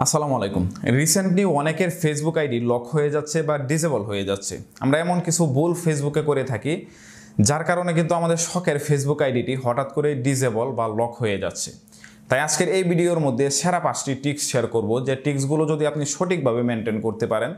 আসসালামু আলাইকুম। রিসেন্টলি অনেকের ফেসবুক আইডি লক হয়ে যাচ্ছে বা ডিসেবল হয়ে যাচ্ছে। আমরা এমন কিছু ভুল ফেসবুকে করে থাকি যার কারণে কিন্তু আমাদের শখের ফেসবুক আইডিটি হঠাৎ করে ডিসেবল বা লক হয়ে যাচ্ছে। তাই আজকের এই ভিডিওর মধ্যে সেরা 5টি টিপস শেয়ার করব, যে টিপসগুলো যদি আপনি সঠিকভাবে মেনটেন করতে পারেন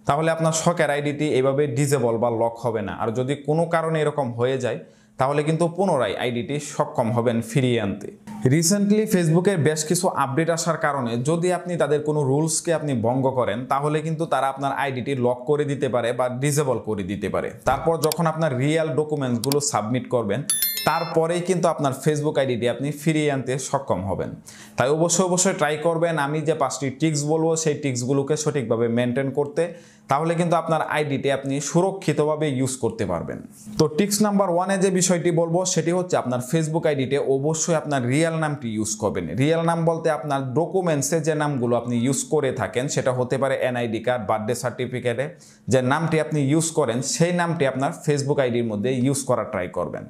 তাহলে আপনার শখের আইডিটি এইভাবে ডিসেবল বা লক হবে না। আর যদি কোনো কারণে এরকম হয়ে যায় তাহলে কিন্তু পুনরায় আইডিটি সক্ষম হবেন ফিরিয়ে আনতে। রিসেন্টলি ফেসবুকের বেশ কিছু আপডেট আসার কারণে যদি আপনি তাদের কোনো রুলসকে আপনি ভঙ্গ করেন তাহলে কিন্তু তারা আপনার আইডিটি লক করে দিতে পারে বা ডিসেবল করে দিতে পারে। তারপর যখন আপনার রিয়েল ডকুমেন্টসগুলো সাবমিট করবেন তারপরেই কিন্তু আপনার ফেসবুক আইডিটি আপনি ফিরিয়ে আনতে সক্ষম হবেন। তাই অবশ্যই ট্রাই করবেন আমি যে 5টি টিপস বলবো সেই টিপসগুলোকে সঠিকভাবে মেনটেন করতে, তাহলে কিন্তু আপনার আইডিটি আপনি সুরক্ষিতভাবে ইউজ করতে পারবেন। তো টিপস নাম্বার 1-এ যে বিষয়টি বলবো সেটি হচ্ছে আপনার ফেসবুক আইডিতে অবশ্যই আপনার রিয়েল নামটি ইউজ করবেন। রিয়েল নাম বলতে আপনার ডকুমেন্টসে যে নামগুলো আপনি ইউজ করে থাকেন, সেটা হতে পারে এনআইডি কার্ড, বার্থডে সার্টিফিকেটে যে নামটি আপনি ইউজ করেন সেই নামটি আপনার ফেসবুক আইডির মধ্যে ইউজ করার ট্রাই করবেন।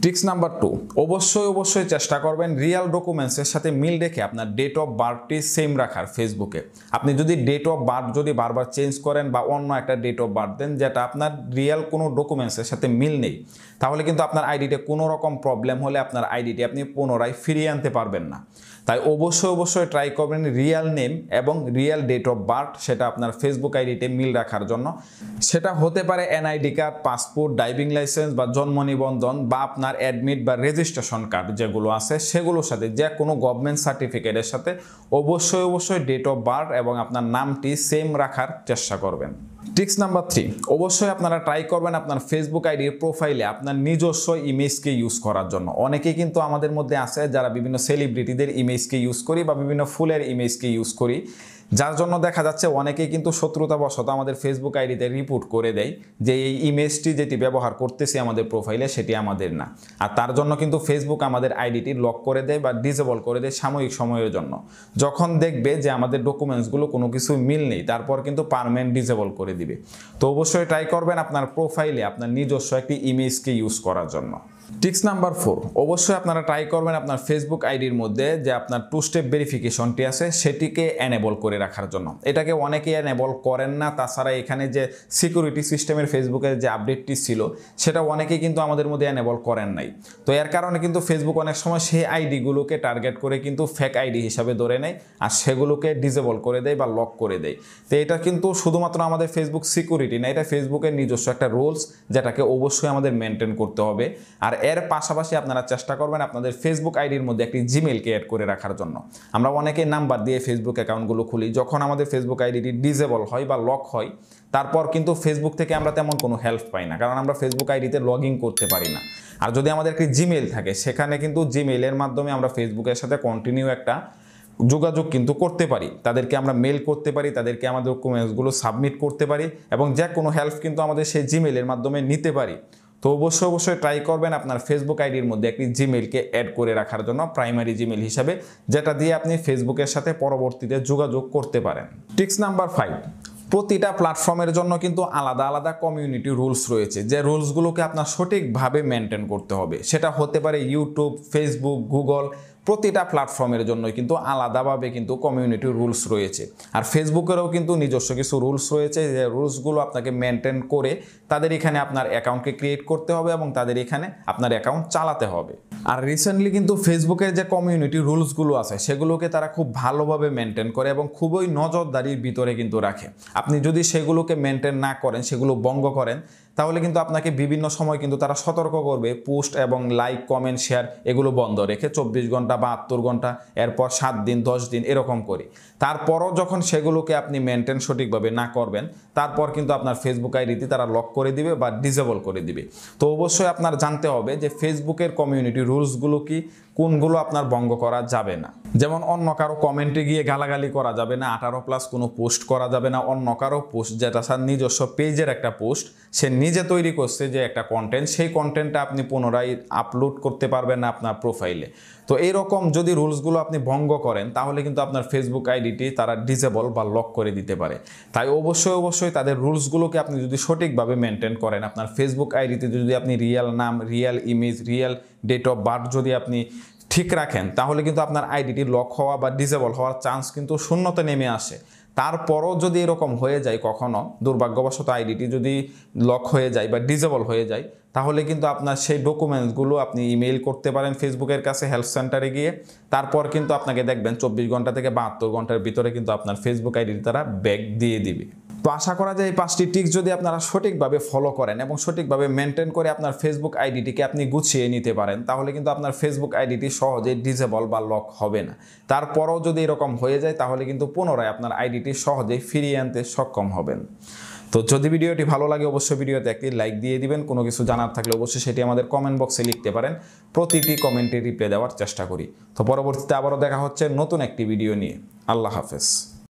টিপস নাম্বার 2, অবশ্যই চেষ্টা করবেন রিয়েল ডকুমেন্টসের সাথে মিল রেখে আপনার ডেট অফ বার্থটি সেম রাখার ফেসবুকে। আপনি যদি ডেট অফ বার্থ যদি বারবার চেঞ্জ করেন বা অন্য একটা ডেট অফ বার্থ দেন যেটা আপনার রিয়েল কোনো ডকুমেন্টসের সাথে মিল নেই, তাহলে কিন্তু আপনার আইডিতে কোনো রকম প্রবলেম হলে আপনার আইডিটি আপনি পুনরায় ফিরিয়ে আনতে পারবেন না। তাই অবশ্যই ট্রাই করবেন রিয়েল নেম এবং রিয়েল ডেট অফ বার্থ সেটা আপনার ফেসবুক আইডিতে মিল রাখার জন্য। সেটা হতে পারে NID card, passport, driving licence বা জন্ম নিবন্ধন বা আপনার অ্যাডমিট বা রেজিস্ট্রেশন কার্ড যেগুলো আছে সেগুলোর সাথে যে কোনো গভর্নমেন্ট সার্টিফিকেটের সাথে অবশ্যই ডেট অফ বার্থ এবং আপনার নামটি সেম রাখার চেষ্টা করবেন। টিপস নাম্বার 3, অবশ্যই আপনারা ট্রাই করবেন আপনার ফেসবুক আইডির প্রোফাইলে আপনার নিজস্ব ইমেজকে ইউজ করার জন্য। অনেকেই কিন্তু আমাদের মধ্যে আছে যারা বিভিন্ন সেলিব্রিটিদের ইমেজকে ইউজ করি বা বিভিন্ন ফুলের ইমেজকে ইউজ করি, যার জন্য দেখা যাচ্ছে অনেকেই কিন্তু শত্রুতাবশত আমাদের ফেসবুক আইডিতে রিপোর্ট করে দেয় যে এই ইমেজটি যেটি ব্যবহার করতেছি আমাদের প্রোফাইলে সেটি আমাদের না। আর তার জন্য কিন্তু ফেসবুক আমাদের আইডিটি লক করে দেয় বা ডিসেবল করে দেয় সাময়িক সময়ের জন্য। যখন দেখবে যে আমাদের ডকুমেন্টসগুলো কোনো কিছু মিল নেই তারপর কিন্তু পার্মানেন্ট ডিসেবল করে দিবে। তো অবশ্যই ট্রাই করবেন আপনার প্রোফাইলে আপনার নিজস্ব একটি ইমেজকে ইউজ করার জন্য। টিপস নাম্বার 4, অবশ্যই আপনারা ট্রাই করবেন আপনার ফেসবুক আইডির মধ্যে যে আপনার 2 স্টেপ ভেরিফিকেশনটি আছে সেটিকে এনেবল করে রাখার জন্য। এটাকে অনেকেই এনেবল করেন না। তাছাড়া এখানে যে সিকিউরিটি সিস্টেমের ফেসবুকের যে আপডেটটি ছিল সেটা অনেকেই কিন্তু আমাদের মধ্যে এনেবল করেন নাই। তো এর কারণে কিন্তু ফেসবুক অনেক সময় সেই আইডিগুলোকে টার্গেট করে কিন্তু ফেক আইডি হিসাবে ধরে নেয় আর সেগুলোকে ডিসেবল করে দেয় বা লক করে দেয়। তো এটা কিন্তু শুধুমাত্র আমাদের ফেসবুক সিকিউরিটি না, এটা ফেসবুকের নিজস্ব একটা রুলস যেটাকে অবশ্যই আমাদের মেনটেন করতে হবে। আর এর পাশাপাশি আপনারা চেষ্টা করবেন আপনাদের ফেসবুক আইডির মধ্যে একটি জিমেইলকে অ্যাড করে রাখার জন্য। আমরা অনেকেই নাম্বার দিয়ে ফেসবুক অ্যাকাউন্টগুলো খুলি, যখন আমাদের ফেসবুক আইডিটি ডিসেবল হয় বা লক হয় তারপর কিন্তু ফেসবুক থেকে আমরা তেমন কোনো হেল্প পাই না, কারণ আমরা ফেসবুক আইডিতে লগ ইন করতে পারি না। আর যদি আমাদের একটি জিমেইল থাকে সেখানে কিন্তু জিমেইলের মাধ্যমে আমরা ফেসবুকের সাথে কন্টিনিউ একটা যোগাযোগ কিন্তু করতে পারি, তাদেরকে আমরা মেল করতে পারি, তাদেরকে আমাদের ডকুমেন্টসগুলো সাবমিট করতে পারি এবং যে কোনো হেল্প কিন্তু আমাদের সেই জিমেইলের মাধ্যমে নিতে পারি। তো অবশ্যই ট্রাই করবেন আপনার ফেসবুক আইডির মধ্যে একটি জিমেইলকে অ্যাড করে রাখার জন্য প্রাইমারি জিমেইল হিসাবে, যেটা দিয়ে আপনি ফেসবুকের সাথে পরবর্তীতে যোগাযোগ করতে পারেন। টিপস নাম্বার 5, প্রতিটা প্ল্যাটফর্মের জন্য কিন্তু আলাদা কমিউনিটি রুলস রয়েছে, যে রুলসগুলোকে আপনার সঠিকভাবে মেনটেন করতে হবে। সেটা হতে পারে ইউটিউব, ফেসবুক, গুগল, প্রতিটা প্ল্যাটফর্মের জন্য কিন্তু আলাদাভাবে কিন্তু কমিউনিটি রুলস রয়েছে। আর ফেসবুকেরও কিন্তু নিজস্ব কিছু রুলস রয়েছে, যে রুলসগুলো আপনাকে মেনটেন করে তাদের এখানে আপনার অ্যাকাউন্টকে ক্রিয়েট করতে হবে এবং তাদের এখানে আপনার অ্যাকাউন্ট চালাতে হবে। আর রিসেন্টলি কিন্তু ফেসবুকের যে কমিউনিটি রুলসগুলো আছে সেগুলোকে তারা খুব ভালোভাবে মেনটেন করে এবং খুবই নজরদারির ভিতরে কিন্তু রাখে। আপনি যদি সেগুলোকে মেনটেন না করেন, সেগুলো ভঙ্গ করেন, তাহলে কিন্তু আপনাকে বিভিন্ন সময় কিন্তু তারা সতর্ক করবে, পোস্ট এবং লাইক, কমেন্ট, শেয়ার এগুলো বন্ধ রেখে 24 ঘন্টা বা 72 ঘন্টা, এরপর 7 দিন 10 দিন এরকম করে। তারপরও যখন সেগুলোকে আপনি মেনটেন সঠিকভাবে না করবেন তারপর কিন্তু আপনার ফেসবুক আইডিটি তারা লক করে দিবে বা ডিসেবল করে দিবে। তো অবশ্যই আপনার জানতে হবে যে ফেসবুকের কমিউনিটি রুলসগুলো কি, কোনগুলো আপনার ভঙ্গ করা যাবে না। যেমন অন্য কারো কমেন্টে গিয়ে গালাগালি করা যাবে না, 18+ কোনো পোস্ট করা যাবে না, অন্য কারো পোস্ট যেটা তার নিজস্ব পেজের একটা পোস্ট সে নিজে তৈরি করছে যে একটা কন্টেন্ট, সেই কন্টেন্টটা আপনি পুনরায় আপলোড করতে পারবেন না আপনার প্রোফাইলে। তো এইরকম যদি রুলসগুলো আপনি ভঙ্গ করেন তাহলে কিন্তু আপনার ফেসবুক আইডিটি তারা ডিসেবল বা লক করে দিতে পারে। তাই অবশ্যই তাদের রুলসগুলোকে আপনি যদি সঠিকভাবে মেনটেন করেন, আপনার ফেসবুক আইডিতে যদি আপনি রিয়েল নাম, real image, real date of birth যদি আপনি ঠিক রাখেন তাহলে কিন্তু আপনার আইডিটি লক হওয়া বা ডিসেবল হওয়ার চান্স কিন্তু শূন্যতে নেমে আসে। তারপরও যদি এরকম হয়ে যায় কখনো দুর্ভাগ্যবশত আইডিটি যদি লক হয়ে যায় বা ডিসেবল হয়ে যায়, তাহলে কিন্তু আপনার সেই ডকুমেন্টসগুলো আপনি ইমেইল করতে পারেন ফেসবুকের কাছে হেল্প সেন্টারে গিয়ে। তারপর কিন্তু আপনাকে দেখবেন 24 ঘন্টা থেকে 72 ঘন্টার ভিতরে কিন্তু আপনার ফেসবুক আইডিটি তারা ব্যাক দিয়ে দিবে। তো আশা করা যায় এই 5টি টিপস যদি আপনারা সঠিকভাবে ফলো করেন এবং সঠিকভাবে মেনটেন করে আপনার ফেসবুক আইডিটিকে আপনি গুছিয়ে নিতে পারেন, তাহলে কিন্তু আপনার ফেসবুক আইডিটি সহজেই ডিসেবল বা লক হবে না। তারপরও যদি এরকম হয়ে যায় তাহলে কিন্তু পুনরায় আপনার আইডিটি সহজেই ফিরিয়ে আনতে সক্ষম হবেন। তো যদি ভিডিওটি ভালো লাগে অবশ্যই ভিডিওতে একটি লাইক দিয়ে দিবেন। কোনো কিছু জানার থাকলে অবশ্যই সেটি আমাদের কমেন্ট বক্সে লিখতে পারেন, প্রতিটি কমেন্টে রিপ্লাই দেওয়ার চেষ্টা করি। তো পরবর্তীতে আবারও দেখা হচ্ছে নতুন একটি ভিডিও নিয়ে। আল্লাহ হাফেজ।